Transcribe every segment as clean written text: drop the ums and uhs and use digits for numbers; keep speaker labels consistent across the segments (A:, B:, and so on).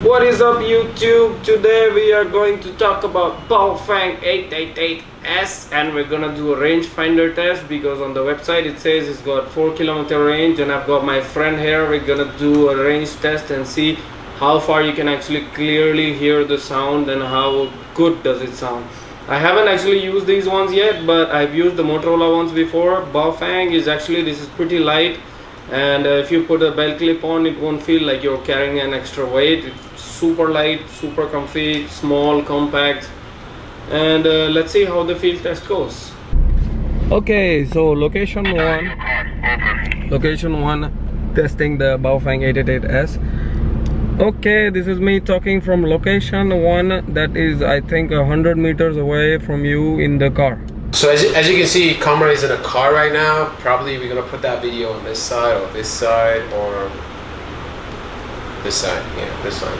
A: What is up YouTube? Today we are going to talk about Baofeng 888s and we're gonna do a rangefinder test because on the website it says it's got 4-kilometer range, and I've got my friend here. We're gonna do a range test and see how far you can actually clearly hear the sound and how good does it sound. I haven't actually used these ones yet, but I've used the Motorola ones before. Baofeng is actually, this is pretty light, and if you put a belt clip on, it won't feel like you're carrying an extra weight. It's super light, super comfy, small, compact, and let's see how the field test goes. Okay, so location one, testing the Baofeng 888s. Okay, this is me talking from location 1, that is I think 100 meters away from you in the car.
B: So as you can see, KAMRA is in a car right now. Probably we're gonna put that video on this side or this side or this side. Yeah, this side.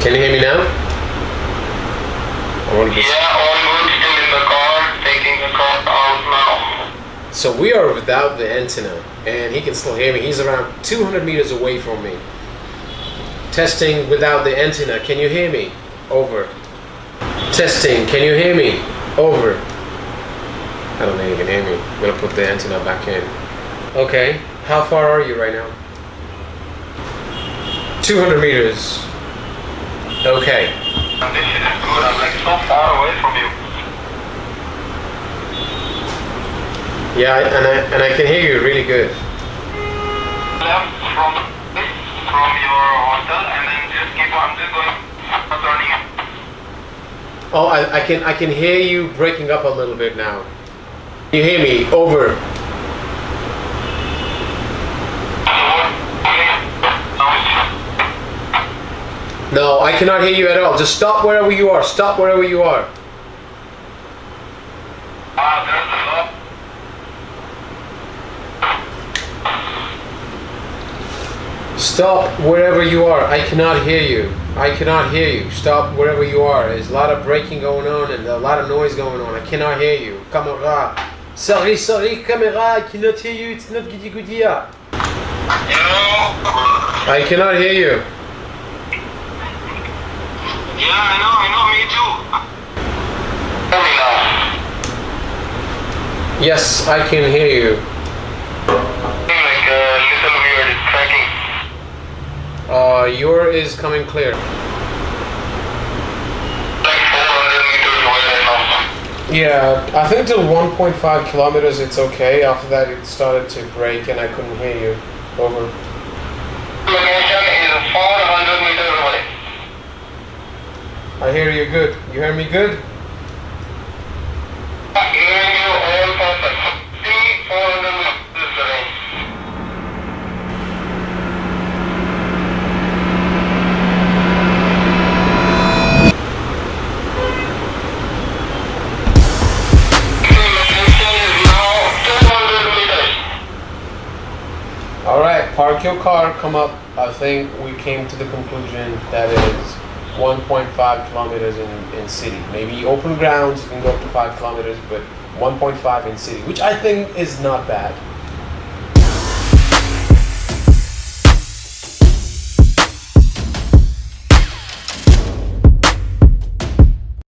B: Can you hear me now?
C: Yeah, all good. Still in the car, taking the car out now.
B: So we are without the antenna, and he can still hear me. He's around 200 meters away from me. Testing without the antenna. Can you hear me? Over. Testing. Can you hear me? Over. I don't think you can hear me. I'm gonna put the antenna back in. Okay. How far are you right now? 200 meters. Okay.
C: This is good. I'm like so far away from you.
B: Yeah, and I can hear you really good.
C: Left from your hotel, and then just keep on just going, turning it.
B: Oh, I can hear you breaking up a little bit now. You hear me? Over. No, I cannot hear you at all. Just stop wherever you are. Stop wherever you are.
C: There's the law.
B: Stop wherever you are. I cannot hear you. I cannot hear you. Stop wherever you are. There's a lot of braking going on and a lot of noise going on. I cannot hear you. KAMRA. Sorry, KAMRA. I cannot hear you. It's not goody goody.
C: You know?
B: I cannot hear you.
C: Yeah, I know, me too. Tell me now.
B: Yes, I can hear you.
C: Like a little weird, it's cracking.
B: Your is coming clear.
C: Like 400 meters away right now.
B: Yeah, I think till 1.5 kilometers it's okay. After that it started to break and I couldn't hear you. Over.
C: Location is 400 meters away.
B: I hear you good. You hear me good?
C: Hearing you all perfect. See, 400 meters away. Location is now 200 meters.
B: Alright, park your car, come up. I think we came to the conclusion that is 1.5 kilometers in city. Maybe open grounds you can go up to 5 kilometers, but 1.5 in city, which I think is not bad.